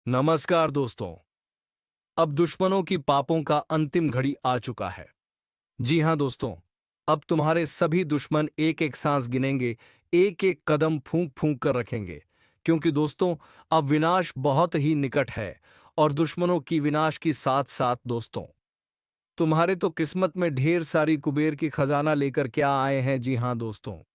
नमस्कार दोस्तों। अब दुश्मनों की पापों का अंतिम घड़ी आ चुका है। जी हां दोस्तों, अब तुम्हारे सभी दुश्मन एक एक सांस गिनेंगे, एक एक कदम फूंक फूंक कर रखेंगे। क्योंकि दोस्तों, अब विनाश बहुत ही निकट है और दुश्मनों की विनाश की साथ साथ दोस्तों, तुम्हारे तो किस्मत में ढेर सारी कुबेर की खजाना लेकर क्या आए हैं। जी हां दोस्तों,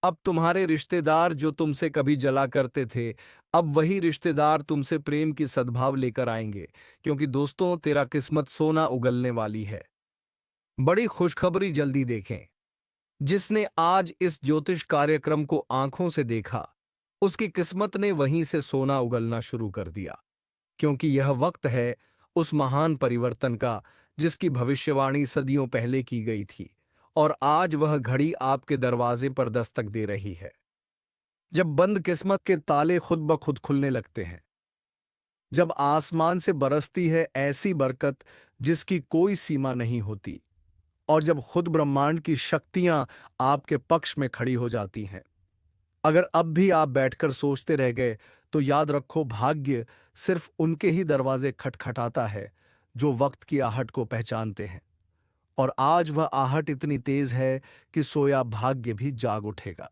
अब तुम्हारे रिश्तेदार जो तुमसे कभी जला करते थे, अब वही रिश्तेदार तुमसे प्रेम की सद्भाव लेकर आएंगे। क्योंकि दोस्तों, तेरा किस्मत सोना उगलने वाली है। बड़ी खुशखबरी जल्दी देखें। जिसने आज इस ज्योतिष कार्यक्रम को आंखों से देखा, उसकी किस्मत ने वहीं से सोना उगलना शुरू कर दिया। क्योंकि यह वक्त है उस महान परिवर्तन का जिसकी भविष्यवाणी सदियों पहले की गई थी, और आज वह घड़ी आपके दरवाजे पर दस्तक दे रही है। जब बंद किस्मत के ताले खुद ब खुद खुलने लगते हैं, जब आसमान से बरसती है ऐसी बरकत जिसकी कोई सीमा नहीं होती, और जब खुद ब्रह्मांड की शक्तियां आपके पक्ष में खड़ी हो जाती हैं। अगर अब भी आप बैठकर सोचते रह गए, तो याद रखो, भाग्य सिर्फ उनके ही दरवाजे खटखटाता है जो वक्त की आहट को पहचानते हैं। और आज वह आहट इतनी तेज है कि सोया भाग्य भी जाग उठेगा।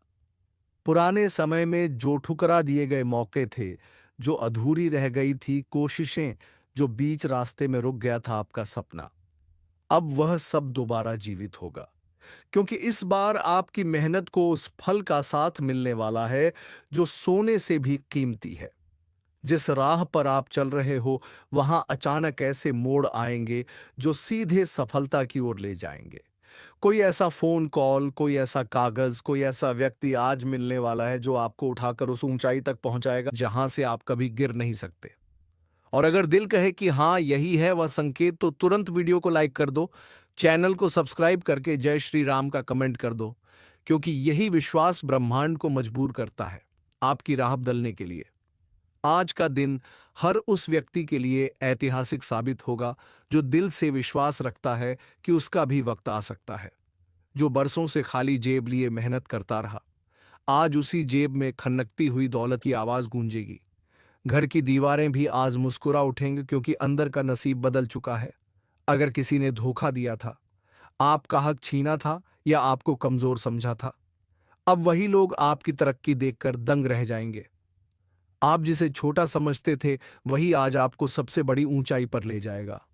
पुराने समय में जो ठुकरा दिए गए मौके थे, जो अधूरी रह गई थी कोशिशें, जो बीच रास्ते में रुक गया था आपका सपना, अब वह सब दोबारा जीवित होगा। क्योंकि इस बार आपकी मेहनत को उस फल का साथ मिलने वाला है जो सोने से भी कीमती है। जिस राह पर आप चल रहे हो, वहां अचानक ऐसे मोड़ आएंगे जो सीधे सफलता की ओर ले जाएंगे। कोई ऐसा फोन कॉल, कोई ऐसा कागज, कोई ऐसा व्यक्ति आज मिलने वाला है जो आपको उठाकर उस ऊंचाई तक पहुंचाएगा जहां से आप कभी गिर नहीं सकते। और अगर दिल कहे कि हाँ, यही है वह संकेत, तो तुरंत वीडियो को लाइक कर दो, चैनल को सब्सक्राइब करके जय श्री राम का कमेंट कर दो। क्योंकि यही विश्वास ब्रह्मांड को मजबूर करता है आपकी राह बदलने के लिए। आज का दिन हर उस व्यक्ति के लिए ऐतिहासिक साबित होगा जो दिल से विश्वास रखता है कि उसका भी वक्त आ सकता है। जो बरसों से खाली जेब लिए मेहनत करता रहा, आज उसी जेब में खनकती हुई दौलत की आवाज गूंजेगी। घर की दीवारें भी आज मुस्कुरा उठेंगी क्योंकि अंदर का नसीब बदल चुका है। अगर किसी ने धोखा दिया था, आपका हक छीना था या आपको कमजोर समझा था, अब वही लोग आपकी तरक्की देखकर दंग रह जाएंगे। आप जिसे छोटा समझते थे, वही आज आपको सबसे बड़ी ऊंचाई पर ले जाएगा।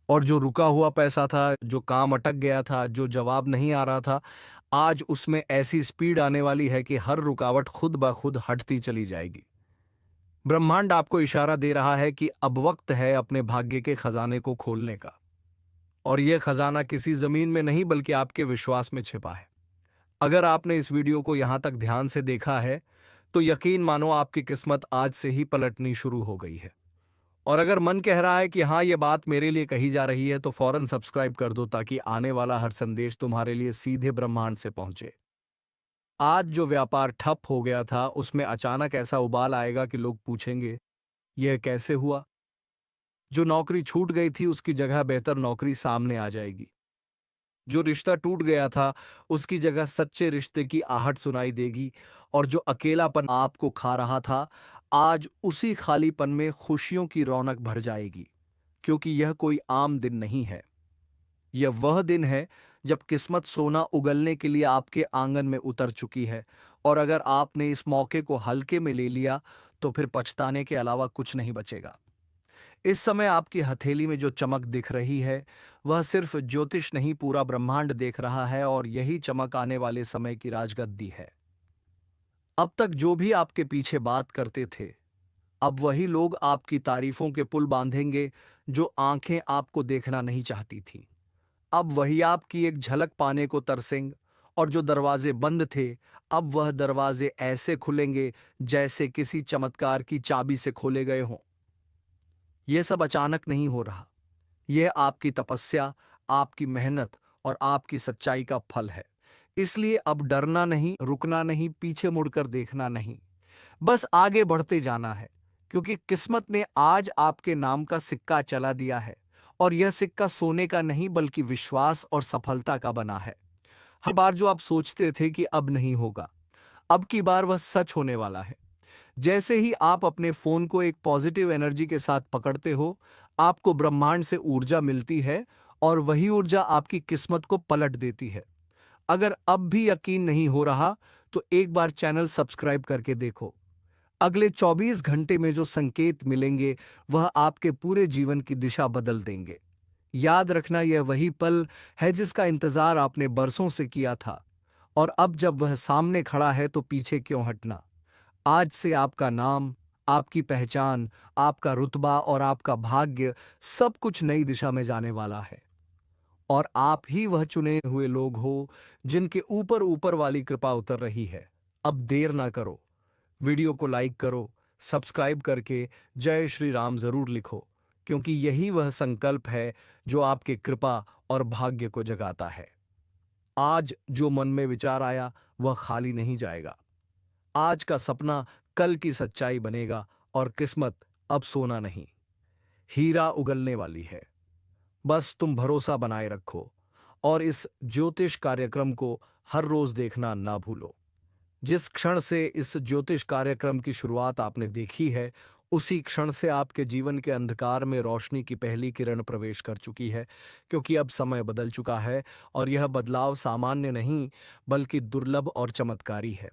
और जो रुका हुआ पैसा था, जो काम अटक गया था, जो जवाब नहीं आ रहा था, आज उसमें ऐसी स्पीड आने वाली है कि हर रुकावट खुद ब खुद हटती चली जाएगी। ब्रह्मांड आपको इशारा दे रहा है कि अब वक्त है अपने भाग्य के खजाने को खोलने का। और यह खजाना किसी जमीन में नहीं बल्कि आपके विश्वास में छिपा है। अगर आपने इस वीडियो को यहां तक ध्यान से देखा है, तो यकीन मानो आपकी किस्मत आज से ही पलटनी शुरू हो गई है। और अगर मन कह रहा है कि हाँ, ये बात मेरे लिए कही जा रही है, तो फौरन सब्सक्राइब कर दो ताकि आने वाला हर संदेश तुम्हारे लिए सीधे ब्रह्मांड से पहुंचे। आज जो व्यापार ठप हो गया था, उसमें अचानक ऐसा उबाल आएगा कि लोग पूछेंगे, यह कैसे हुआ। जो नौकरी छूट गई थी, उसकी जगह बेहतर नौकरी सामने आ जाएगी। जो रिश्ता टूट गया था, उसकी जगह सच्चे रिश्ते की आहट सुनाई देगी। और जो अकेलापन आपको खा रहा था, आज उसी खालीपन में खुशियों की रौनक भर जाएगी। क्योंकि यह कोई आम दिन नहीं है, यह वह दिन है जब किस्मत सोना उगलने के लिए आपके आंगन में उतर चुकी है। और अगर आपने इस मौके को हल्के में ले लिया, तो फिर पछताने के अलावा कुछ नहीं बचेगा। इस समय आपकी हथेली में जो चमक दिख रही है, वह सिर्फ ज्योतिष नहीं, पूरा ब्रह्मांड देख रहा है। और यही चमक आने वाले समय की राजगद्दी है। अब तक जो भी आपके पीछे बात करते थे, अब वही लोग आपकी तारीफों के पुल बांधेंगे। जो आंखें आपको देखना नहीं चाहती थीं, अब वही आपकी एक झलक पाने को तरसेंगे। और जो दरवाजे बंद थे, अब वह दरवाजे ऐसे खुलेंगे जैसे किसी चमत्कार की चाबी से खोले गए हों। यह सब अचानक नहीं हो रहा, यह आपकी तपस्या, आपकी मेहनत और आपकी सच्चाई का फल है। इसलिए अब डरना नहीं, रुकना नहीं, पीछे मुड़कर देखना नहीं, बस आगे बढ़ते जाना है। क्योंकि किस्मत ने आज आपके नाम का सिक्का चला दिया है। और यह सिक्का सोने का नहीं बल्कि विश्वास और सफलता का बना है। हर बार जो आप सोचते थे कि अब नहीं होगा, अब की बार वह सच होने वाला है। जैसे ही आप अपने फोन को एक पॉजिटिव एनर्जी के साथ पकड़ते हो, आपको ब्रह्मांड से ऊर्जा मिलती है और वही ऊर्जा आपकी किस्मत को पलट देती है। अगर अब भी यकीन नहीं हो रहा, तो एक बार चैनल सब्सक्राइब करके देखो। अगले 24 घंटे में जो संकेत मिलेंगे, वह आपके पूरे जीवन की दिशा बदल देंगे। याद रखना, यह वही पल है जिसका इंतजार आपने बरसों से किया था, और अब जब वह सामने खड़ा है तो पीछे क्यों हटना। आज से आपका नाम, आपकी पहचान, आपका रुतबा और आपका भाग्य, सब कुछ नई दिशा में जाने वाला है। और आप ही वह चुने हुए लोग हो जिनके ऊपर ऊपर वाली कृपा उतर रही है। अब देर ना करो, वीडियो को लाइक करो, सब्सक्राइब करके जय श्री राम जरूर लिखो, क्योंकि यही वह संकल्प है जो आपके कृपा और भाग्य को जगाता है। आज जो मन में विचार आया, वह खाली नहीं जाएगा। आज का सपना कल की सच्चाई बनेगा, और किस्मत अब सोना नहीं, हीरा उगलने वाली है। बस तुम भरोसा बनाए रखो, और इस ज्योतिष कार्यक्रम को हर रोज देखना ना भूलो। जिस क्षण से इस ज्योतिष कार्यक्रम की शुरुआत आपने देखी है, उसी क्षण से आपके जीवन के अंधकार में रोशनी की पहली किरण प्रवेश कर चुकी है, क्योंकि अब समय बदल चुका है, और यह बदलाव सामान्य नहीं, बल्कि दुर्लभ और चमत्कारी है।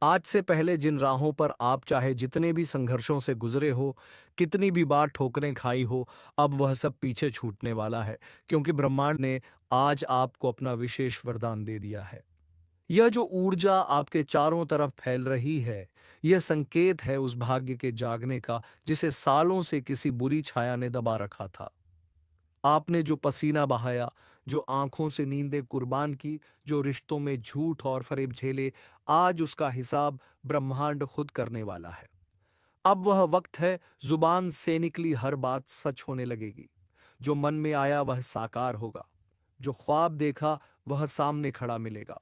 आज से पहले जिन राहों पर आप चाहे जितने भी संघर्षों से गुजरे हो, कितनी भी बार ठोकरें खाई हो, अब वह सब पीछे छूटने वाला है, क्योंकि ब्रह्मांड ने आज आपको अपना विशेष वरदान दे दिया है। यह जो ऊर्जा आपके चारों तरफ फैल रही है, यह संकेत है उस भाग्य के जागने का जिसे सालों से किसी बुरी छाया ने दबा रखा था। आपने जो पसीना बहाया, जो आंखों से नींदें कुर्बान की, जो रिश्तों में झूठ और फरेब झेले, आज उसका हिसाब ब्रह्मांड खुद करने वाला है। अब वह वक्त है, जुबान से निकली हर बात सच होने लगेगी। जो मन में आया वह साकार होगा, जो ख्वाब देखा वह सामने खड़ा मिलेगा।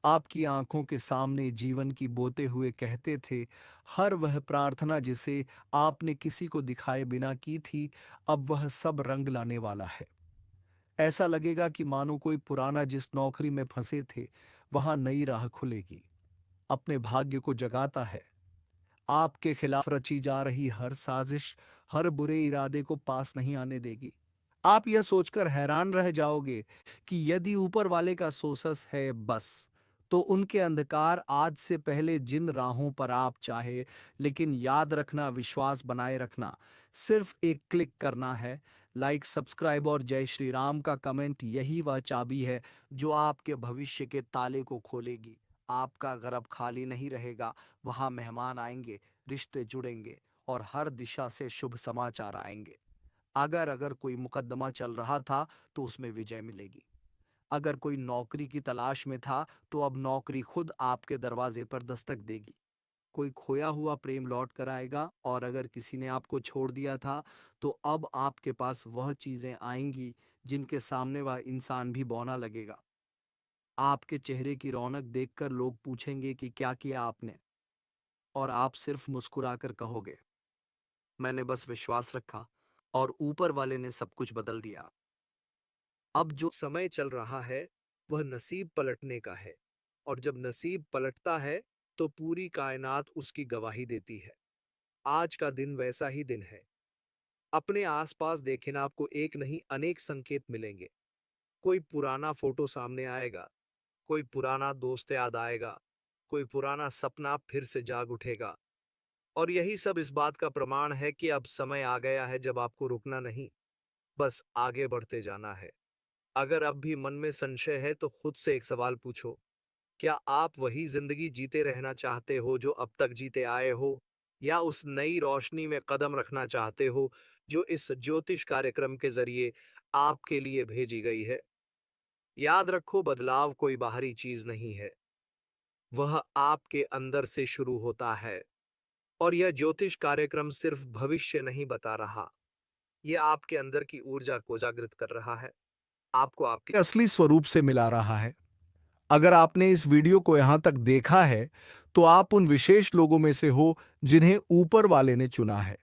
आपकी आंखों के सामने जीवन की बोते हुए कहते थे, हर वह प्रार्थना जिसे आपने किसी को दिखाए बिना की थी, अब वह सब रंग लाने वाला है। ऐसा लगेगा कि मानो कोई पुराना जिस नौकरी में फंसे थे, वहां नई राह खुलेगी। अपने भाग्य को जगाता है। आपके खिलाफ रची जा रही हर साजिश, हर बुरे इरादे को पास नहीं आने देगी। आप यह सोचकर हैरान रह जाओगे कि यदि ऊपर वाले का सोसस है बस, तो उनके अंधकार आज से पहले जिन राहों पर आप चाहे, लेकिन याद रखना, विश्वास बनाए रखना, सिर्फ एक क्लिक करना है। लाइक, सब्सक्राइब और जय श्री राम का कमेंट, यही वह चाबी है जो आपके भविष्य के ताले को खोलेगी। आपका घर अब खाली नहीं रहेगा, वहां मेहमान आएंगे, रिश्ते जुड़ेंगे, और हर दिशा से शुभ समाचार आएंगे। अगर अगर कोई मुकदमा चल रहा था, तो उसमें विजय मिलेगी। अगर कोई नौकरी की तलाश में था, तो अब नौकरी खुद आपके दरवाजे पर दस्तक देगी। कोई खोया हुआ प्रेम लौट कर आएगा, और अगर किसी ने आपको छोड़ दिया था, तो अब आपके पास वह चीजें आएंगी जिनके सामने वह इंसान भी बौना लगेगा। आपके चेहरे की रौनक देखकर लोग पूछेंगे कि क्या किया आपने, और आप सिर्फ मुस्कुराकर कहोगे, मैंने बस विश्वास रखा, और ऊपर वाले ने सब कुछ बदल दिया। अब जो समय चल रहा है, वह नसीब पलटने का है, और जब नसीब पलटता है, तो पूरी कायनात उसकी गवाही देती है। आज का दिन वैसा ही दिन है। अपने आसपास देखें ना, आपको एक नहीं अनेक संकेत मिलेंगे। कोई पुराना फोटो सामने आएगा, कोई पुराना दोस्त याद आएगा, कोई पुराना सपना फिर से जाग उठेगा। और यही सब इस बात का प्रमाण है कि अब समय आ गया है जब आपको रुकना नहीं, बस आगे बढ़ते जाना है। अगर अब भी मन में संशय है, तो खुद से एक सवाल पूछो, क्या आप वही जिंदगी जीते रहना चाहते हो जो अब तक जीते आए हो, या उस नई रोशनी में कदम रखना चाहते हो जो इस ज्योतिष कार्यक्रम के जरिए आपके लिए भेजी गई है। याद रखो, बदलाव कोई बाहरी चीज नहीं है, वह आपके अंदर से शुरू होता है। और यह ज्योतिष कार्यक्रम सिर्फ भविष्य नहीं बता रहा, यह आपके अंदर की ऊर्जा को जागृत कर रहा है, आपको आपके असली स्वरूप से मिला रहा है। अगर आपने इस वीडियो को यहां तक देखा है, तो आप उन विशेष लोगों में से हो जिन्हें ऊपर वाले ने चुना है।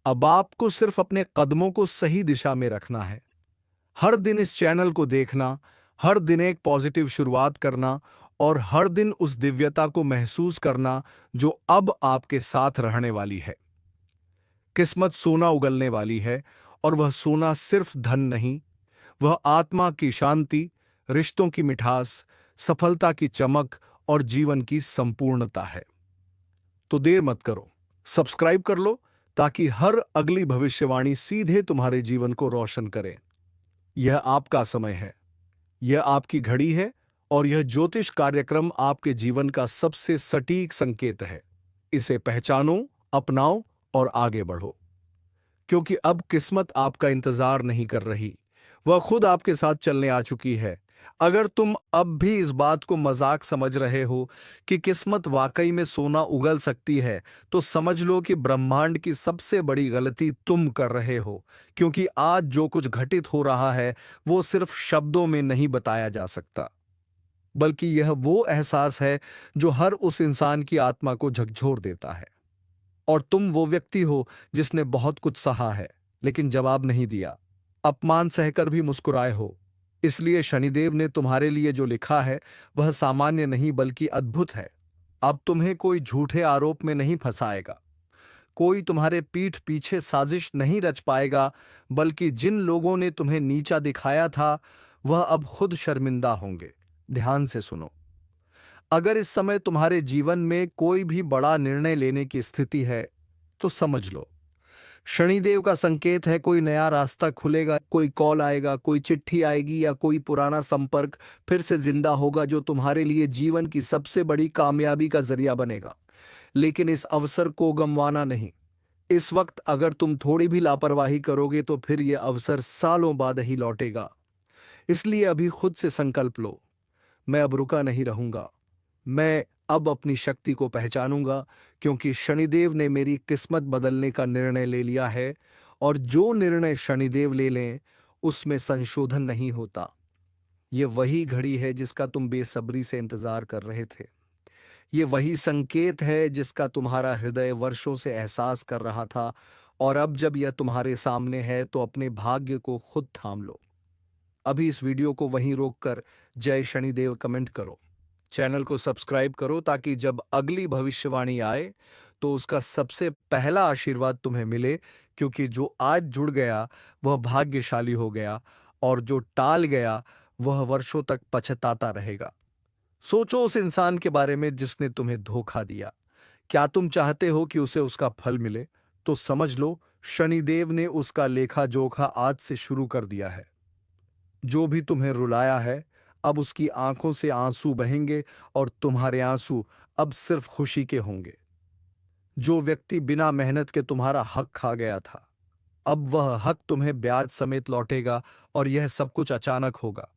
अब आपको सिर्फ अपने कदमों को सही दिशा में रखना है। हर दिन इस चैनल को देखना, हर दिन एक पॉजिटिव शुरुआत करना, और हर दिन उस दिव्यता को महसूस करना जो अब आपके साथ रहने वाली है। किस्मत सोना उगलने वाली है, और वह सोना सिर्फ धन नहीं, वह आत्मा की शांति, रिश्तों की मिठास, सफलता की चमक और जीवन की संपूर्णता है। तो देर मत करो, सब्सक्राइब कर लो ताकि हर अगली भविष्यवाणी सीधे तुम्हारे जीवन को रोशन करे। यह आपका समय है, यह आपकी घड़ी है, और यह ज्योतिष कार्यक्रम आपके जीवन का सबसे सटीक संकेत है। इसे पहचानो, अपनाओ और आगे बढ़ो, क्योंकि अब किस्मत आपका इंतजार नहीं कर रही, वह खुद आपके साथ चलने आ चुकी है। अगर तुम अब भी इस बात को मजाक समझ रहे हो कि किस्मत वाकई में सोना उगल सकती है, तो समझ लो कि ब्रह्मांड की सबसे बड़ी गलती तुम कर रहे हो, क्योंकि आज जो कुछ घटित हो रहा है वो सिर्फ शब्दों में नहीं बताया जा सकता, बल्कि यह वो एहसास है जो हर उस इंसान की आत्मा को झकझोर देता है। और तुम वो व्यक्ति हो जिसने बहुत कुछ सहा है, लेकिन जवाब नहीं दिया, अपमान सहकर भी मुस्कुराए हो। इसलिए शनिदेव ने तुम्हारे लिए जो लिखा है वह सामान्य नहीं बल्कि अद्भुत है। अब तुम्हें कोई झूठे आरोप में नहीं फंसाएगा, कोई तुम्हारे पीठ पीछे साजिश नहीं रच पाएगा, बल्कि जिन लोगों ने तुम्हें नीचा दिखाया था वह अब खुद शर्मिंदा होंगे। ध्यान से सुनो, अगर इस समय तुम्हारे जीवन में कोई भी बड़ा निर्णय लेने की स्थिति है तो समझ लो, शनिदेव का संकेत है। कोई नया रास्ता खुलेगा, कोई कॉल आएगा, कोई चिट्ठी आएगी, या कोई पुराना संपर्क फिर से जिंदा होगा जो तुम्हारे लिए जीवन की सबसे बड़ी कामयाबी का जरिया बनेगा। लेकिन इस अवसर को गंवाना नहीं। इस वक्त अगर तुम थोड़ी भी लापरवाही करोगे तो फिर यह अवसर सालों बाद ही लौटेगा। इसलिए अभी खुद से संकल्प लो, मैं अब रुका नहीं रहूंगा, मैं अब अपनी शक्ति को पहचानूंगा, क्योंकि शनिदेव ने मेरी किस्मत बदलने का निर्णय ले लिया है। और जो निर्णय शनिदेव ले लें उसमें संशोधन नहीं होता। ये वही घड़ी है जिसका तुम बेसब्री से इंतजार कर रहे थे। ये वही संकेत है जिसका तुम्हारा हृदय वर्षों से एहसास कर रहा था। और अब जब यह तुम्हारे सामने है तो अपने भाग्य को खुद थाम लो। अभी इस वीडियो को वहीं रोककर जय शनिदेव कमेंट करो, चैनल को सब्सक्राइब करो, ताकि जब अगली भविष्यवाणी आए तो उसका सबसे पहला आशीर्वाद तुम्हें मिले, क्योंकि जो आज जुड़ गया वह भाग्यशाली हो गया, और जो टाल गया वह वर्षों तक पछताता रहेगा। सोचो उस इंसान के बारे में जिसने तुम्हें धोखा दिया। क्या तुम चाहते हो कि उसे उसका फल मिले? तो समझ लो, शनिदेव ने उसका लेखा जोखा आज से शुरू कर दिया है। जो भी तुम्हें रुलाया है, अब उसकी आंखों से आंसू बहेंगे, और तुम्हारे आंसू अब सिर्फ खुशी के होंगे। जो व्यक्ति बिना मेहनत के तुम्हारा हक खा गया था, अब वह हक तुम्हें ब्याज समेत लौटेगा, और यह सब कुछ अचानक होगा।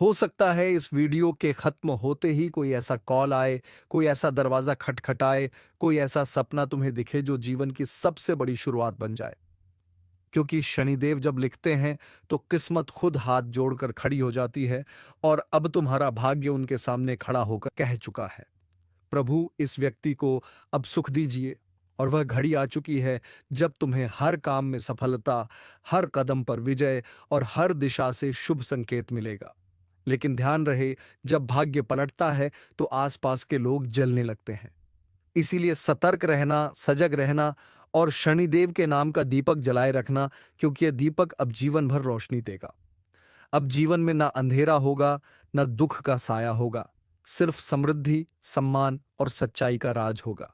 हो सकता है इस वीडियो के खत्म होते ही कोई ऐसा कॉल आए, कोई ऐसा दरवाजा खटखटाए, कोई ऐसा सपना तुम्हें दिखे जो जीवन की सबसे बड़ी शुरुआत बन जाए। क्योंकि शनिदेव जब लिखते हैं तो किस्मत खुद हाथ जोड़कर खड़ी हो जाती है, और अब तुम्हारा भाग्य उनके सामने खड़ा होकर कह चुका है, प्रभु इस व्यक्ति को अब सुख दीजिए। और वह घड़ी आ चुकी है जब तुम्हें हर काम में सफलता, हर कदम पर विजय और हर दिशा से शुभ संकेत मिलेगा। लेकिन ध्यान रहे, जब भाग्य पलटता है तो आसपास के लोग जलने लगते हैं। इसीलिए सतर्क रहना, सजग रहना, और शनिदेव के नाम का दीपक जलाए रखना, क्योंकि यह दीपक अब जीवन भर रोशनी देगा। अब जीवन में ना अंधेरा होगा, ना दुख का साया होगा, सिर्फ समृद्धि, सम्मान और सच्चाई का राज होगा।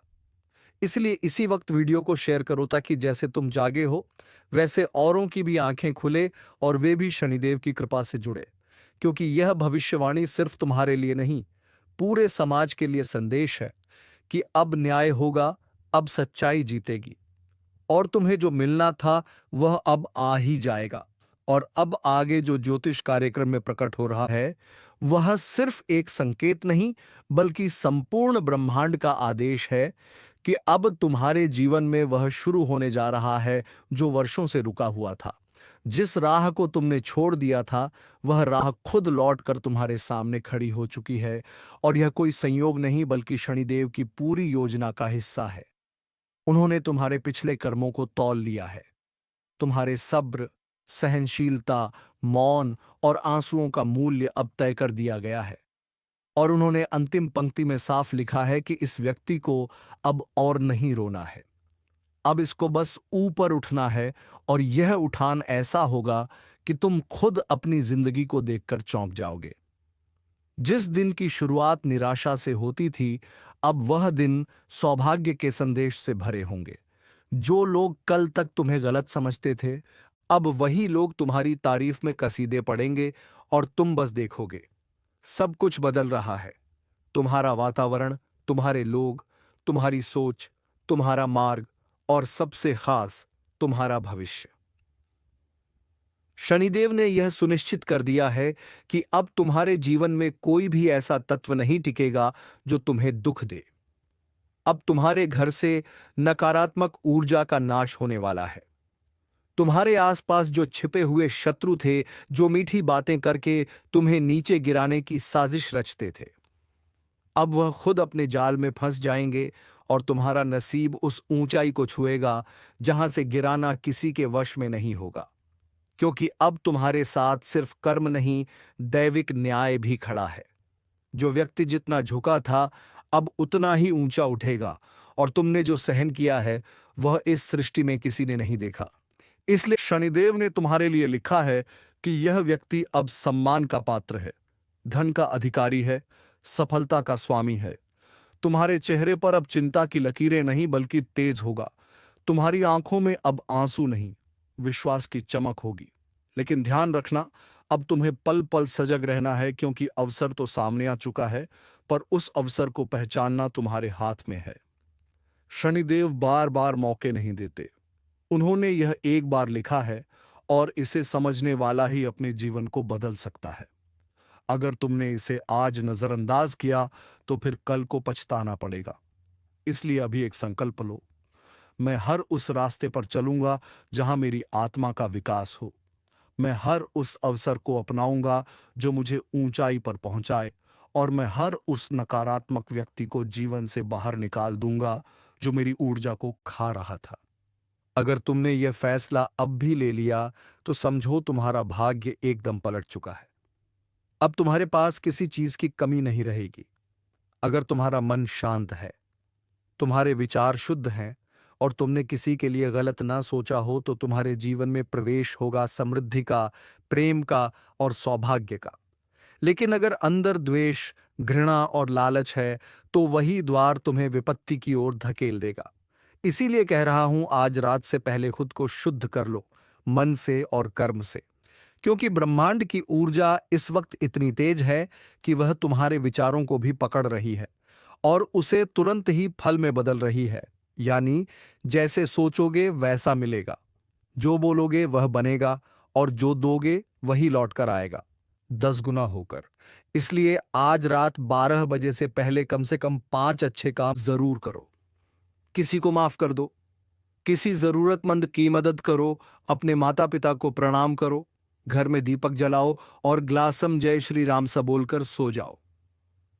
इसलिए इसी वक्त वीडियो को शेयर करो, ताकि जैसे तुम जागे हो वैसे औरों की भी आंखें खुले और वे भी शनिदेव की कृपा से जुड़े। क्योंकि यह भविष्यवाणी सिर्फ तुम्हारे लिए नहीं, पूरे समाज के लिए संदेश है कि अब न्याय होगा, अब सच्चाई जीतेगी, और तुम्हें जो मिलना था वह अब आ ही जाएगा। और अब आगे जो ज्योतिष कार्यक्रम में प्रकट हो रहा है वह सिर्फ एक संकेत नहीं, बल्कि संपूर्ण ब्रह्मांड का आदेश है कि अब तुम्हारे जीवन में वह शुरू होने जा रहा है जो वर्षों से रुका हुआ था। जिस राह को तुमने छोड़ दिया था वह राह खुद लौट कर तुम्हारे सामने खड़ी हो चुकी है, और यह कोई संयोग नहीं बल्कि शनिदेव की पूरी योजना का हिस्सा है। उन्होंने तुम्हारे पिछले कर्मों को तौल लिया है। तुम्हारे सब्र, सहनशीलता, मौन और आंसुओं का मूल्य अब तय कर दिया गया है। और उन्होंने अंतिम पंक्ति में साफ लिखा है कि इस व्यक्ति को अब और नहीं रोना है, अब इसको बस ऊपर उठना है। और यह उठान ऐसा होगा कि तुम खुद अपनी जिंदगी को देखकर चौंक जाओगे। जिस दिन की शुरुआत निराशा से होती थी, अब वह दिन सौभाग्य के संदेश से भरे होंगे। जो लोग कल तक तुम्हें गलत समझते थे, अब वही लोग तुम्हारी तारीफ में कसीदे पढ़ेंगे और तुम बस देखोगे सब कुछ बदल रहा है। तुम्हारा वातावरण, तुम्हारे लोग, तुम्हारी सोच, तुम्हारा मार्ग और सबसे खास तुम्हारा भविष्य। शनिदेव ने यह सुनिश्चित कर दिया है कि अब तुम्हारे जीवन में कोई भी ऐसा तत्व नहीं टिकेगा जो तुम्हें दुख दे। अब तुम्हारे घर से नकारात्मक ऊर्जा का नाश होने वाला है। तुम्हारे आसपास जो छिपे हुए शत्रु थे, जो मीठी बातें करके तुम्हें नीचे गिराने की साजिश रचते थे, अब वह खुद अपने जाल में फंस जाएंगे और तुम्हारा नसीब उस ऊंचाई को छुएगा जहां से गिराना किसी के वश में नहीं होगा। क्योंकि अब तुम्हारे साथ सिर्फ कर्म नहीं, दैविक न्याय भी खड़ा है। जो व्यक्ति जितना झुका था, अब उतना ही ऊंचा उठेगा, और तुमने जो सहन किया है वह इस सृष्टि में किसी ने नहीं देखा। इसलिए शनिदेव ने तुम्हारे लिए लिखा है कि यह व्यक्ति अब सम्मान का पात्र है, धन का अधिकारी है, सफलता का स्वामी है। तुम्हारे चेहरे पर अब चिंता की लकीरें नहीं बल्कि तेज होगा। तुम्हारी आंखों में अब आंसू नहीं, विश्वास की चमक होगी। लेकिन ध्यान रखना, अब तुम्हें पल पल सजग रहना है, क्योंकि अवसर तो सामने आ चुका है, पर उस अवसर को पहचानना तुम्हारे हाथ में है। शनिदेव बार बार मौके नहीं देते, उन्होंने यह एक बार लिखा है और इसे समझने वाला ही अपने जीवन को बदल सकता है। अगर तुमने इसे आज नजरअंदाज किया तो फिर कल को पछताना पड़ेगा। इसलिए अभी एक संकल्प लो, मैं हर उस रास्ते पर चलूंगा जहां मेरी आत्मा का विकास हो। मैं हर उस अवसर को अपनाऊंगा जो मुझे ऊंचाई पर पहुंचाए, और मैं हर उस नकारात्मक व्यक्ति को जीवन से बाहर निकाल दूंगा जो मेरी ऊर्जा को खा रहा था। अगर तुमने यह फैसला अब भी ले लिया तो समझो तुम्हारा भाग्य एकदम पलट चुका है। अब तुम्हारे पास किसी चीज की कमी नहीं रहेगी। अगर तुम्हारा मन शांत है, तुम्हारे विचार शुद्ध हैं और तुमने किसी के लिए गलत ना सोचा हो, तो तुम्हारे जीवन में प्रवेश होगा समृद्धि का, प्रेम का और सौभाग्य का। लेकिन अगर अंदर द्वेष, घृणा और लालच है, तो वही द्वार तुम्हें विपत्ति की ओर धकेल देगा। इसीलिए कह रहा हूं, आज रात से पहले खुद को शुद्ध कर लो, मन से और कर्म से। क्योंकि ब्रह्मांड की ऊर्जा इस वक्त इतनी तेज है कि वह तुम्हारे विचारों को भी पकड़ रही है और उसे तुरंत ही फल में बदल रही है। यानी जैसे सोचोगे वैसा मिलेगा, जो बोलोगे वह बनेगा, और जो दोगे वही लौट कर आएगा 10 गुना होकर। इसलिए आज रात 12 बजे से पहले कम से कम 5 अच्छे काम जरूर करो। किसी को माफ कर दो, किसी जरूरतमंद की मदद करो, अपने माता पिता को प्रणाम करो, घर में दीपक जलाओ और ग्लासम जय श्री राम सा बोलकर सो जाओ।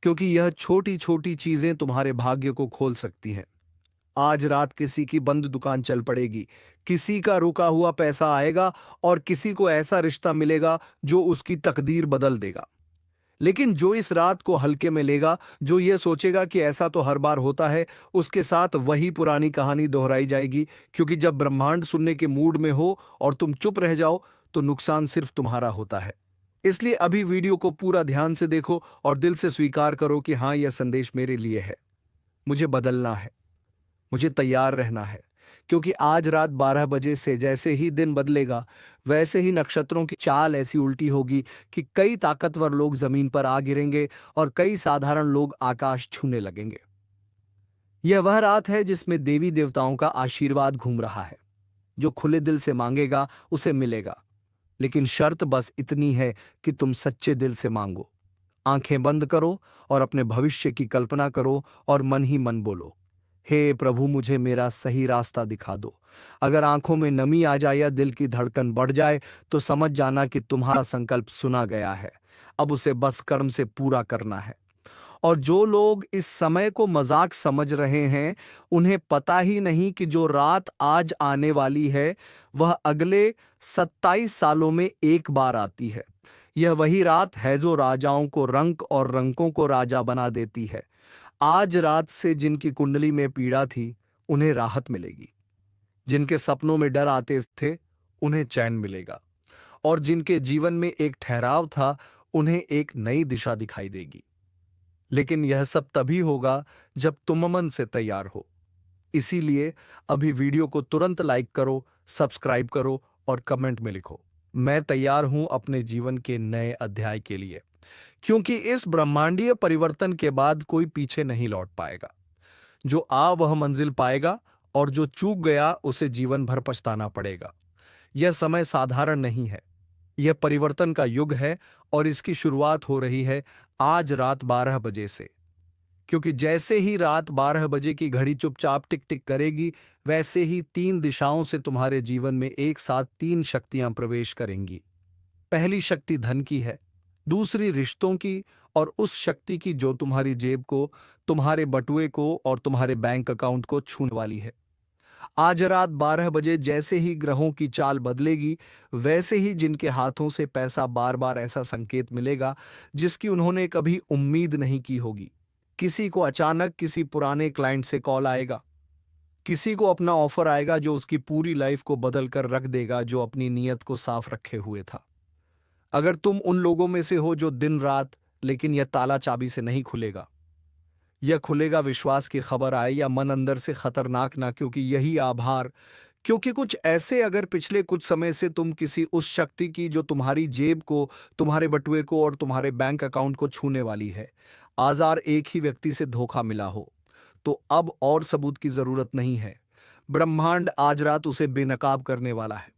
क्योंकि यह छोटी छोटी चीजें तुम्हारे भाग्य को खोल सकती हैं। आज रात किसी की बंद दुकान चल पड़ेगी, किसी का रुका हुआ पैसा आएगा और किसी को ऐसा रिश्ता मिलेगा जो उसकी तकदीर बदल देगा। लेकिन जो इस रात को हल्के में लेगा, जो ये सोचेगा कि ऐसा तो हर बार होता है, उसके साथ वही पुरानी कहानी दोहराई जाएगी। क्योंकि जब ब्रह्मांड सुनने के मूड में हो और तुम चुप रह जाओ तो नुकसान सिर्फ तुम्हारा होता है। इसलिए अभी वीडियो को पूरा ध्यान से देखो और दिल से स्वीकार करो कि हाँ, यह संदेश मेरे लिए है। मुझे बदलना है, मुझे तैयार रहना है। क्योंकि आज रात 12 बजे से जैसे ही दिन बदलेगा, वैसे ही नक्षत्रों की चाल ऐसी उल्टी होगी कि कई ताकतवर लोग जमीन पर आ गिरेंगे और कई साधारण लोग आकाश छूने लगेंगे। यह वह रात है जिसमें देवी देवताओं का आशीर्वाद घूम रहा है। जो खुले दिल से मांगेगा उसे मिलेगा, लेकिन शर्त बस इतनी है कि तुम सच्चे दिल से मांगो। आंखें बंद करो और अपने भविष्य की कल्पना करो और मन ही मन बोलो, हे प्रभु, मुझे मेरा सही रास्ता दिखा दो। अगर आंखों में नमी आ जाए या दिल की धड़कन बढ़ जाए तो समझ जाना कि तुम्हारा संकल्प सुना गया है। अब उसे बस कर्म से पूरा करना है। और जो लोग इस समय को मजाक समझ रहे हैं, उन्हें पता ही नहीं कि जो रात आज आने वाली है वह अगले 27 सालों में एक बार आती है। यह वही रात है जो राजाओं को रंक और रंकों को राजा बना देती है। आज रात से जिनकी कुंडली में पीड़ा थी, उन्हें राहत मिलेगी। जिनके सपनों में डर आते थे, उन्हें चैन मिलेगा। और जिनके जीवन में एक ठहराव था, उन्हें एक नई दिशा दिखाई देगी। लेकिन यह सब तभी होगा जब तुम मन से तैयार हो। इसीलिए अभी वीडियो को तुरंत लाइक करो, सब्सक्राइब करो और कमेंट में लिखो, मैं तैयार हूं अपने जीवन के नए अध्याय के लिए। क्योंकि इस ब्रह्मांडीय परिवर्तन के बाद कोई पीछे नहीं लौट पाएगा। जो आ वह मंजिल पाएगा, और जो चूक गया उसे जीवन भर पछताना पड़ेगा। यह समय साधारण नहीं है, यह परिवर्तन का युग है, और इसकी शुरुआत हो रही है आज रात 12 बजे से। क्योंकि जैसे ही रात 12 बजे की घड़ी चुपचाप टिक टिक करेगी, वैसे ही 3 दिशाओं से तुम्हारे जीवन में एक साथ 3 शक्तियां प्रवेश करेंगी। पहली शक्ति धन की है, दूसरी रिश्तों की, और उस शक्ति की जो तुम्हारी जेब को, तुम्हारे बटुए को और तुम्हारे बैंक अकाउंट को छूने वाली है। आज रात 12 बजे जैसे ही ग्रहों की चाल बदलेगी, वैसे ही जिनके हाथों से पैसा बार बार ऐसा संकेत मिलेगा जिसकी उन्होंने कभी उम्मीद नहीं की होगी। किसी को अचानक किसी पुराने क्लाइंट से कॉल आएगा, किसी को अपना ऑफर आएगा जो उसकी पूरी लाइफ को बदल कर रख देगा, जो अपनी नीयत को साफ रखे हुए था। अगर तुम उन लोगों में से हो जो दिन रात, लेकिन यह ताला चाबी से नहीं खुलेगा। यह खुलेगा विश्वास की खबर आए या मन अंदर से खतरनाक ना, क्योंकि यही आभार, क्योंकि कुछ ऐसे अगर पिछले कुछ समय से तुम किसी उस शक्ति की जो तुम्हारी जेब को, तुम्हारे बटुए को और तुम्हारे बैंक अकाउंट को छूने वाली है, आजार एक ही व्यक्ति से धोखा मिला हो, तो अब और सबूत की जरूरत नहीं है। ब्रह्मांड आज रात उसे बेनकाब करने वाला है,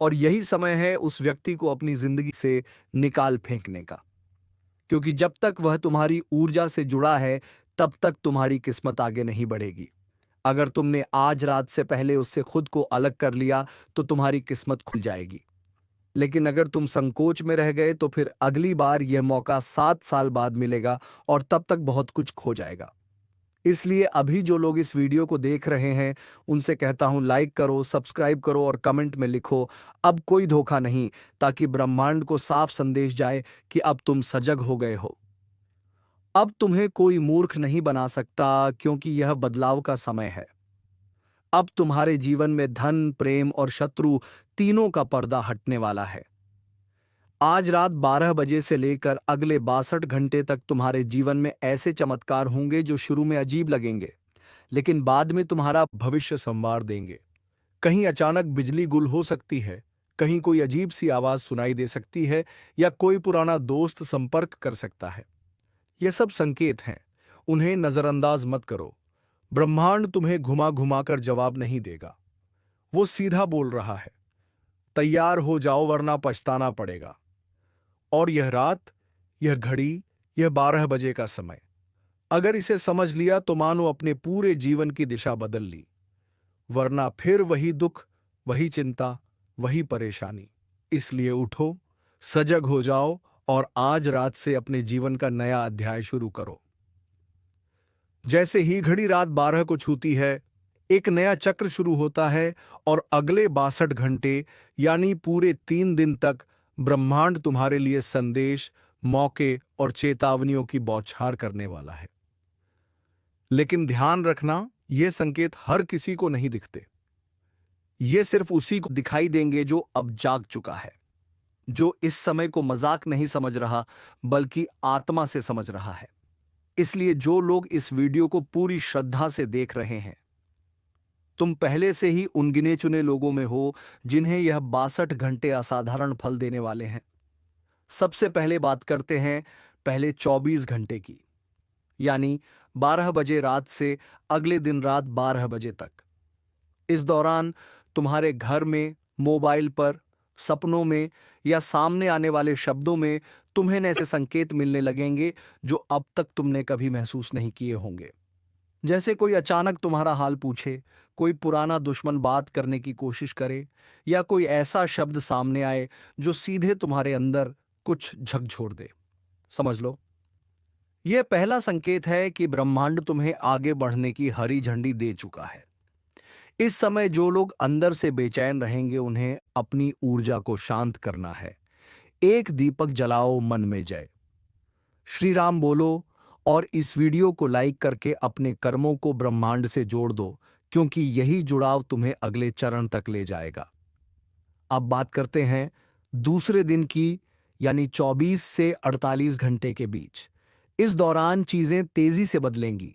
और यही समय है उस व्यक्ति को अपनी जिंदगी से निकाल फेंकने का। क्योंकि जब तक वह तुम्हारी ऊर्जा से जुड़ा है, तब तक तुम्हारी किस्मत आगे नहीं बढ़ेगी। अगर तुमने आज रात से पहले उससे खुद को अलग कर लिया, तो तुम्हारी किस्मत खुल जाएगी। लेकिन अगर तुम संकोच में रह गए, तो फिर अगली बार यह मौका 7 साल बाद मिलेगा, और तब तक बहुत कुछ खो जाएगा। इसलिए अभी जो लोग इस वीडियो को देख रहे हैं, उनसे कहता हूं, लाइक करो, सब्सक्राइब करो और कमेंट में लिखो, अब कोई धोखा नहीं, ताकि ब्रह्मांड को साफ संदेश जाए कि अब तुम सजग हो गए हो। अब तुम्हें कोई मूर्ख नहीं बना सकता, क्योंकि यह बदलाव का समय है। अब तुम्हारे जीवन में धन, प्रेम और शत्रु तीनों का पर्दा हटने वाला है। आज रात 12 बजे से लेकर अगले 62 घंटे तक तुम्हारे जीवन में ऐसे चमत्कार होंगे जो शुरू में अजीब लगेंगे, लेकिन बाद में तुम्हारा भविष्य संवार देंगे। कहीं अचानक बिजली गुल हो सकती है, कहीं कोई अजीब सी आवाज सुनाई दे सकती है, या कोई पुराना दोस्त संपर्क कर सकता है। ये सब संकेत हैं, उन्हें नजरअंदाज मत करो। ब्रह्मांड तुम्हें घुमा घुमा कर जवाब नहीं देगा, वो सीधा बोल रहा है, तैयार हो जाओ वरना पछताना पड़ेगा। और यह रात, यह घड़ी, यह 12 बजे का समय, अगर इसे समझ लिया तो मानो अपने पूरे जीवन की दिशा बदल ली, वरना फिर वही दुख, वही चिंता, वही परेशानी। इसलिए उठो, सजग हो जाओ और आज रात से अपने जीवन का नया अध्याय शुरू करो। जैसे ही घड़ी रात 12 को छूती है, एक नया चक्र शुरू होता है, और अगले 62 घंटे यानी पूरे 3 दिन तक ब्रह्मांड तुम्हारे लिए संदेश, मौके और चेतावनियों की बौछार करने वाला है। लेकिन ध्यान रखना, ये संकेत हर किसी को नहीं दिखते। ये सिर्फ उसी को दिखाई देंगे जो अब जाग चुका है, जो इस समय को मजाक नहीं समझ रहा, बल्कि आत्मा से समझ रहा है। इसलिए जो लोग इस वीडियो को पूरी श्रद्धा से देख रहे हैं, तुम पहले से ही उन गिने चुने लोगों में हो जिन्हें यह 62 घंटे असाधारण फल देने वाले हैं। सबसे पहले बात करते हैं पहले 24 घंटे की, यानी 12 बजे रात से अगले दिन रात 12 बजे तक। इस दौरान तुम्हारे घर में, मोबाइल पर, सपनों में या सामने आने वाले शब्दों में तुम्हें ऐसे संकेत मिलने लगेंगे जो अब तक तुमने कभी महसूस नहीं किए होंगे। जैसे कोई अचानक तुम्हारा हाल पूछे, कोई पुराना दुश्मन बात करने की कोशिश करे, या कोई ऐसा शब्द सामने आए जो सीधे तुम्हारे अंदर कुछ झकझोर दे। समझ लो, यह पहला संकेत है कि ब्रह्मांड तुम्हें आगे बढ़ने की हरी झंडी दे चुका है। इस समय जो लोग अंदर से बेचैन रहेंगे, उन्हें अपनी ऊर्जा को शांत करना है। एक दीपक जलाओ मन में जय श्री राम बोलो। और इस वीडियो को लाइक करके अपने कर्मों को ब्रह्मांड से जोड़ दो, क्योंकि यही जुड़ाव तुम्हें अगले चरण तक ले जाएगा। अब बात करते हैं दूसरे दिन की, यानी 24 से 48 घंटे के बीच। इस दौरान चीजें तेजी से बदलेंगी।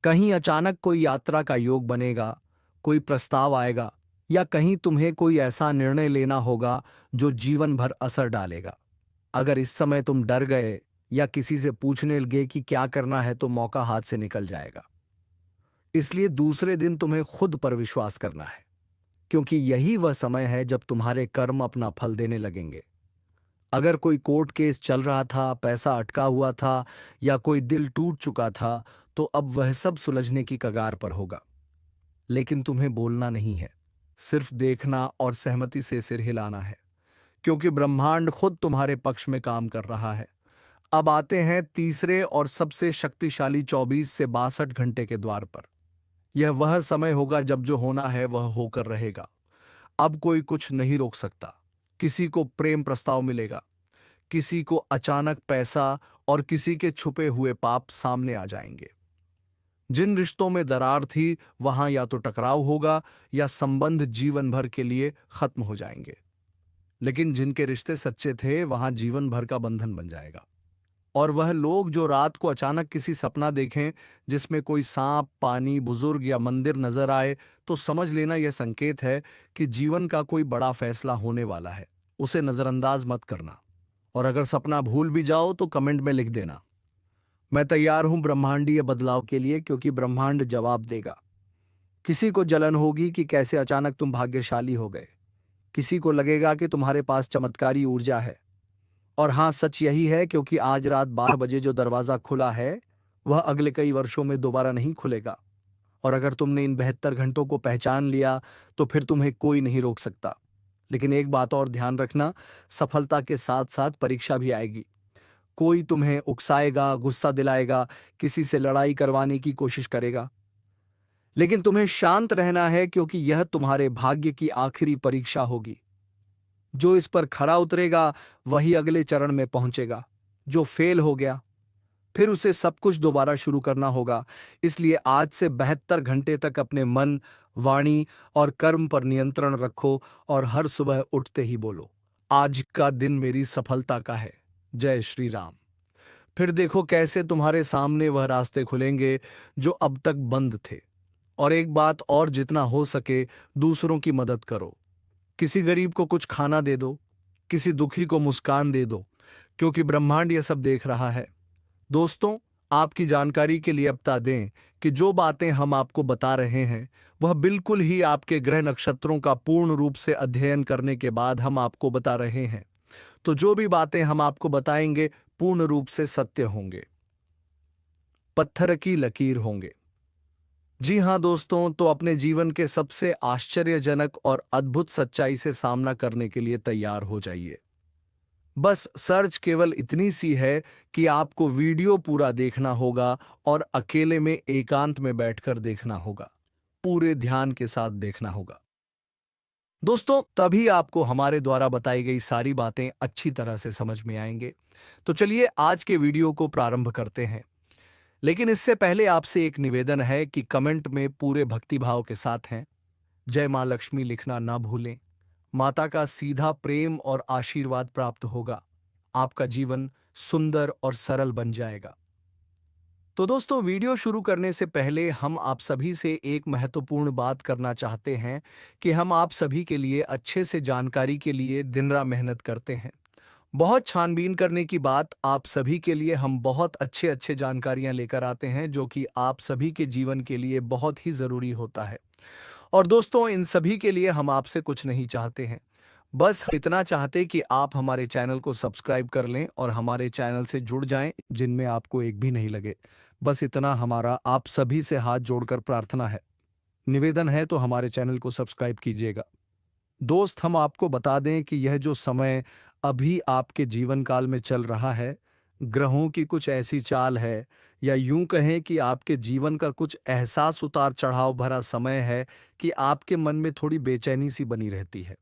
कहीं अचानक कोई यात्रा का योग बनेगा, कोई प्रस्ताव आएगा, या कहीं तुम्हें कोई ऐसा निर्णय लेना होगा जो जीवन भर असर डालेगा। अगर इस समय तुम डर गए या किसी से पूछने लगे कि क्या करना है, तो मौका हाथ से निकल जाएगा। इसलिए दूसरे दिन तुम्हें खुद पर विश्वास करना है, क्योंकि यही वह समय है जब तुम्हारे कर्म अपना फल देने लगेंगे। अगर कोई कोर्ट केस चल रहा था, पैसा अटका हुआ था, या कोई दिल टूट चुका था, तो अब वह सब सुलझने की कगार पर होगा। लेकिन तुम्हें बोलना नहीं है, सिर्फ देखना और सहमति से सिर हिलाना है, क्योंकि ब्रह्मांड खुद तुम्हारे पक्ष में काम कर रहा है। अब आते हैं तीसरे और सबसे शक्तिशाली 24 से 62 घंटे के द्वार पर। यह वह समय होगा जब जो होना है वह होकर रहेगा। अब कोई कुछ नहीं रोक सकता। किसी को प्रेम प्रस्ताव मिलेगा, किसी को अचानक पैसा, और किसी के छुपे हुए पाप सामने आ जाएंगे। जिन रिश्तों में दरार थी, वहां या तो टकराव होगा या संबंध जीवन भर के लिए खत्म हो जाएंगे। लेकिन जिनके रिश्ते सच्चे थे, वहां जीवन भर का बंधन बन जाएगा। और वह लोग जो रात को अचानक किसी सपना देखें जिसमें कोई सांप, पानी, बुजुर्ग या मंदिर नजर आए, तो समझ लेना यह संकेत है कि जीवन का कोई बड़ा फैसला होने वाला है। उसे नजरअंदाज मत करना। और अगर सपना भूल भी जाओ तो कमेंट में लिख देना, मैं तैयार हूं ब्रह्मांडीय बदलाव के लिए, क्योंकि ब्रह्मांड जवाब देगा। किसी को जलन होगी कि कैसे अचानक तुम भाग्यशाली हो गए। किसी को लगेगा कि तुम्हारे पास चमत्कारी ऊर्जा है। और हां, सच यही है, क्योंकि आज रात 12 बजे जो दरवाजा खुला है, वह अगले कई वर्षों में दोबारा नहीं खुलेगा। और अगर तुमने इन 72 घंटों को पहचान लिया, तो फिर तुम्हें कोई नहीं रोक सकता। लेकिन एक बात और ध्यान रखना, सफलता के साथ साथ परीक्षा भी आएगी। कोई तुम्हें उकसाएगा, गुस्सा दिलाएगा, किसी से लड़ाई करवाने की कोशिश करेगा। लेकिन तुम्हें शांत रहना है, क्योंकि यह तुम्हारे भाग्य की आखिरी परीक्षा होगी। जो इस पर खरा उतरेगा वही अगले चरण में पहुंचेगा। जो फेल हो गया, फिर उसे सब कुछ दोबारा शुरू करना होगा। इसलिए आज से 72 घंटे तक अपने मन, वाणी और कर्म पर नियंत्रण रखो, और हर सुबह उठते ही बोलो, आज का दिन मेरी सफलता का है। जय श्री राम। फिर देखो कैसे तुम्हारे सामने वह रास्ते खुलेंगे जो अब तक बंद थे। और एक बात और, जितना हो सके दूसरों की मदद करो। किसी गरीब को कुछ खाना दे दो, किसी दुखी को मुस्कान दे दो, क्योंकि ब्रह्मांड यह सब देख रहा है। दोस्तों, आपकी जानकारी के लिए बता दें कि जो बातें हम आपको बता रहे हैं, वह बिल्कुल ही आपके ग्रह नक्षत्रों का पूर्ण रूप से अध्ययन करने के बाद हम आपको बता रहे हैं। तो जो भी बातें हम आपको बताएंगे पूर्ण रूप से सत्य होंगे, पत्थर की लकीर होंगे। जी हां दोस्तों, तो अपने जीवन के सबसे आश्चर्यजनक और अद्भुत सच्चाई से सामना करने के लिए तैयार हो जाइए। बस सर्च केवल इतनी सी है कि आपको वीडियो पूरा देखना होगा, और अकेले में एकांत में बैठकर देखना होगा। पूरे ध्यान के साथ देखना होगा। दोस्तों, तभी आपको हमारे द्वारा बताई गई सारी बातें अच्छी तरह से समझ में आएंगे। तो चलिए आज के वीडियो को प्रारंभ करते हैं। लेकिन इससे पहले आपसे एक निवेदन है कि कमेंट में पूरे भक्तिभाव के साथ हैं जय मां लक्ष्मी लिखना ना भूलें। माता का सीधा प्रेम और आशीर्वाद प्राप्त होगा। आपका जीवन सुंदर और सरल बन जाएगा। तो दोस्तों, वीडियो शुरू करने से पहले हम आप सभी से एक महत्वपूर्ण बात करना चाहते हैं कि हम आप सभी के लिए अच्छे से जानकारी के लिए दिन रात मेहनत करते हैं। बहुत छानबीन करने की बात, आप सभी के लिए हम बहुत अच्छे अच्छे जानकारियां लेकर आते हैं, जो कि आप सभी के जीवन के लिए बहुत ही ज़रूरी होता है। और दोस्तों, इन सभी के लिए हम आपसे कुछ नहीं चाहते हैं, बस इतना चाहते कि आप हमारे चैनल को सब्सक्राइब कर लें और हमारे चैनल से जुड़ जाएं, जिनमें आपको एक भी नहीं लगे। बस इतना हमारा आप सभी से हाथ जोड़कर प्रार्थना है, निवेदन है, तो हमारे चैनल को सब्सक्राइब कीजिएगा। दोस्त, हम आपको बता दें कि यह जो समय अभी आपके जीवन काल में चल रहा है, ग्रहों की कुछ ऐसी चाल है, या यूं कहें कि आपके जीवन का कुछ एहसास उतार चढ़ाव भरा समय है कि आपके मन में थोड़ी बेचैनी सी बनी रहती है।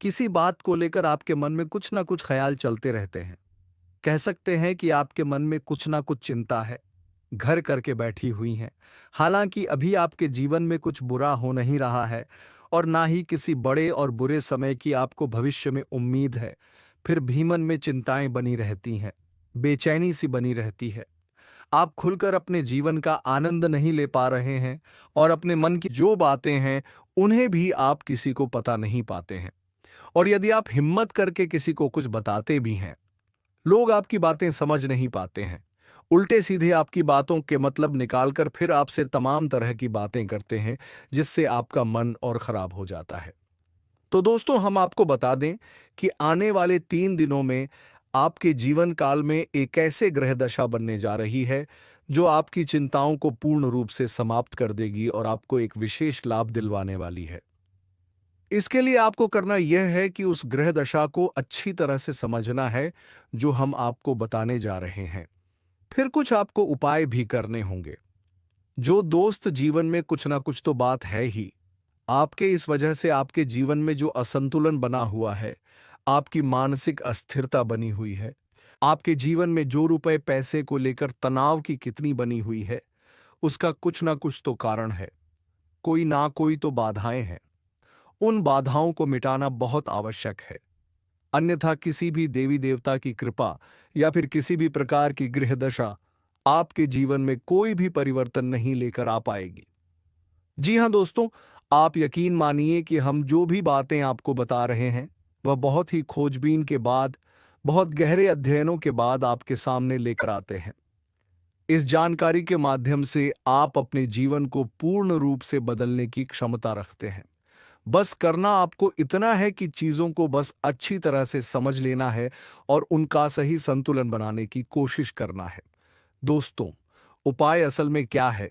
किसी बात को लेकर आपके मन में कुछ ना कुछ ख्याल चलते रहते हैं। कह सकते हैं कि आपके मन में कुछ ना कुछ चिंता है, घर करके बैठी हुई हैं। हालांकि अभी आपके जीवन में कुछ बुरा हो नहीं रहा है और ना ही किसी बड़े और बुरे समय की आपको भविष्य में उम्मीद है। फिर भी मन में चिंताएं बनी रहती हैं, बेचैनी सी बनी रहती है। आप खुलकर अपने जीवन का आनंद नहीं ले पा रहे हैं और अपने मन की जो बातें हैं, उन्हें भी आप किसी को पता नहीं पाते हैं। और यदि आप हिम्मत करके किसी को कुछ बताते भी हैं, लोग आपकी बातें समझ नहीं पाते हैं। उल्टे सीधे आपकी बातों के मतलब निकालकर फिर आपसे तमाम तरह की बातें करते हैं, जिससे आपका मन और खराब हो जाता है। तो दोस्तों, हम आपको बता दें कि आने वाले 3 दिनों में आपके जीवन काल में एक ऐसे ग्रह दशा बनने जा रही है, जो आपकी चिंताओं को पूर्ण रूप से समाप्त कर देगी और आपको एक विशेष लाभ दिलवाने वाली है। इसके लिए आपको करना यह है कि उस ग्रह दशा को अच्छी तरह से समझना है, जो हम आपको बताने जा रहे हैं। फिर कुछ आपको उपाय भी करने होंगे। जो दोस्त, जीवन में कुछ ना कुछ तो बात है ही। आपके इस वजह से आपके जीवन में जो असंतुलन बना हुआ है, आपकी मानसिक अस्थिरता बनी हुई है, आपके जीवन में जो रुपए पैसे को लेकर तनाव की कितनी बनी हुई है, उसका कुछ ना कुछ तो कारण है। कोई ना कोई तो बाधाएं हैं। उन बाधाओं को मिटाना बहुत आवश्यक है। अन्यथा किसी भी देवी देवता की कृपा या फिर किसी भी प्रकार की गृह दशा आपके जीवन में कोई भी परिवर्तन नहीं लेकर आ पाएगी। जी हां दोस्तों, आप यकीन मानिए कि हम जो भी बातें आपको बता रहे हैं, वह बहुत ही खोजबीन के बाद, बहुत गहरे अध्ययनों के बाद आपके सामने लेकर आते हैं। इस जानकारी के माध्यम से आप अपने जीवन को पूर्ण रूप से बदलने की क्षमता रखते हैं। बस करना आपको इतना है कि चीजों को बस अच्छी तरह से समझ लेना है और उनका सही संतुलन बनाने की कोशिश करना है। दोस्तों, उपाय असल में क्या है?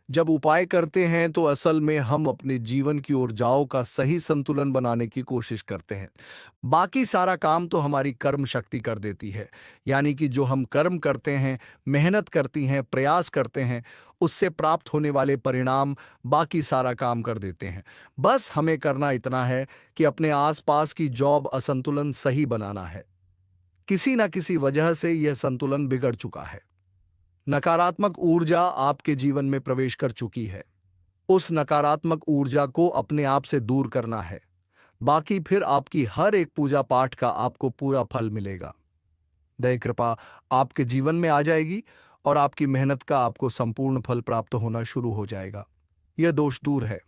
जब उपाय करते हैं तो असल में हम अपने जीवन की ऊर्जाओं का सही संतुलन बनाने की कोशिश करते हैं। बाकी सारा काम तो हमारी कर्म शक्ति कर देती है। यानी कि जो हम कर्म करते हैं, मेहनत करती हैं, प्रयास करते हैं, उससे प्राप्त होने वाले परिणाम बाकी सारा काम कर देते हैं। बस हमें करना इतना है कि अपने आसपास की जॉब असंतुलन सही बनाना है। किसी ना किसी वजह से यह संतुलन बिगड़ चुका है। नकारात्मक ऊर्जा आपके जीवन में प्रवेश कर चुकी है। उस नकारात्मक ऊर्जा को अपने आप से दूर करना है। बाकी फिर आपकी हर एक पूजा पाठ का आपको पूरा फल मिलेगा। दया कृपा आपके जीवन में आ जाएगी और आपकी मेहनत का आपको संपूर्ण फल प्राप्त होना शुरू हो जाएगा। यह दोष दूर है।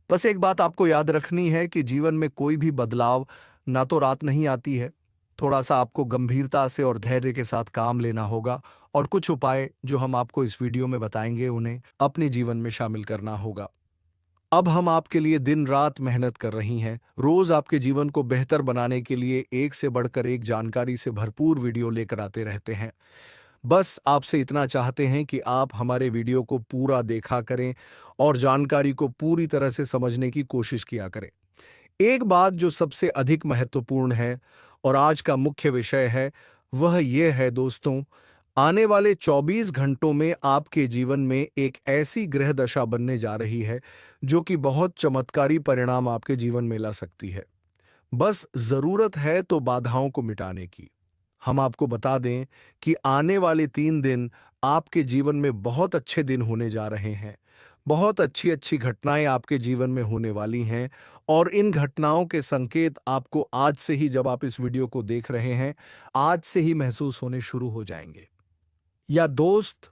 बस एक बात आपको याद रखनी है कि जीवन में कोई भी बदलाव ना तो रात नहीं आती है। थोड़ा सा आपको गंभीरता से और धैर्य के साथ काम लेना होगा और कुछ उपाय जो हम आपको इस वीडियो में बताएंगे, उन्हें अपने जीवन में शामिल करना होगा। अब हम आपके लिए दिन रात मेहनत कर रही हैं, रोज आपके जीवन को बेहतर बनाने के लिए एक से बढ़कर एक जानकारी से भरपूर वीडियो लेकर आते रहते हैं। बस आपसे इतना चाहते हैं कि आप हमारे वीडियो को पूरा देखा करें और जानकारी को पूरी तरह से समझने की कोशिश किया करें। एक बात जो सबसे अधिक महत्वपूर्ण है और आज का मुख्य विषय है, वह यह है दोस्तों, आने वाले 24 घंटों में आपके जीवन में एक ऐसी ग्रह दशा बनने जा रही है, जो कि बहुत चमत्कारी परिणाम आपके जीवन में ला सकती है। बस जरूरत है तो बाधाओं को मिटाने की। हम आपको बता दें कि आने वाले 3 दिन आपके जीवन में बहुत अच्छे दिन होने जा रहे हैं। बहुत अच्छी अच्छी घटनाएं आपके जीवन में होने वाली हैं और इन घटनाओं के संकेत आपको आज से ही, जब आप इस वीडियो को देख रहे हैं, आज से ही महसूस होने शुरू हो जाएंगे। या दोस्त,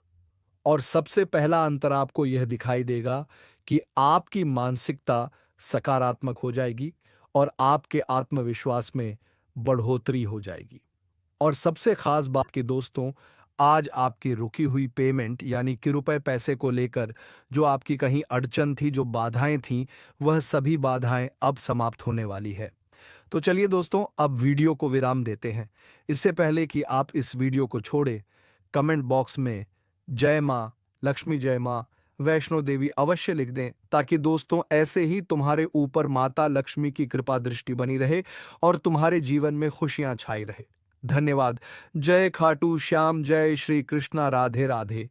और सबसे पहला अंतर आपको यह दिखाई देगा कि आपकी मानसिकता सकारात्मक हो जाएगी और आपके आत्मविश्वास में बढ़ोतरी हो जाएगी। और सबसे खास बात कि दोस्तों, आज आपकी रुकी हुई पेमेंट यानी कि रुपए पैसे को लेकर जो आपकी कहीं अड़चन थी, जो बाधाएं थीं, वह सभी बाधाएं अब समाप्त होने वाली है। तो चलिए दोस्तों, अब वीडियो को विराम देते हैं। इससे पहले कि आप इस वीडियो को छोड़ें, कमेंट बॉक्स में जय मां लक्ष्मी, जय मां वैष्णो देवी अवश्य लिख दें, ताकि दोस्तों ऐसे ही तुम्हारे ऊपर माता लक्ष्मी की कृपा दृष्टि बनी रहे और तुम्हारे जीवन में खुशियां छाई रहे। धन्यवाद। जय खाटू श्याम, जय श्री कृष्णा, राधे राधे।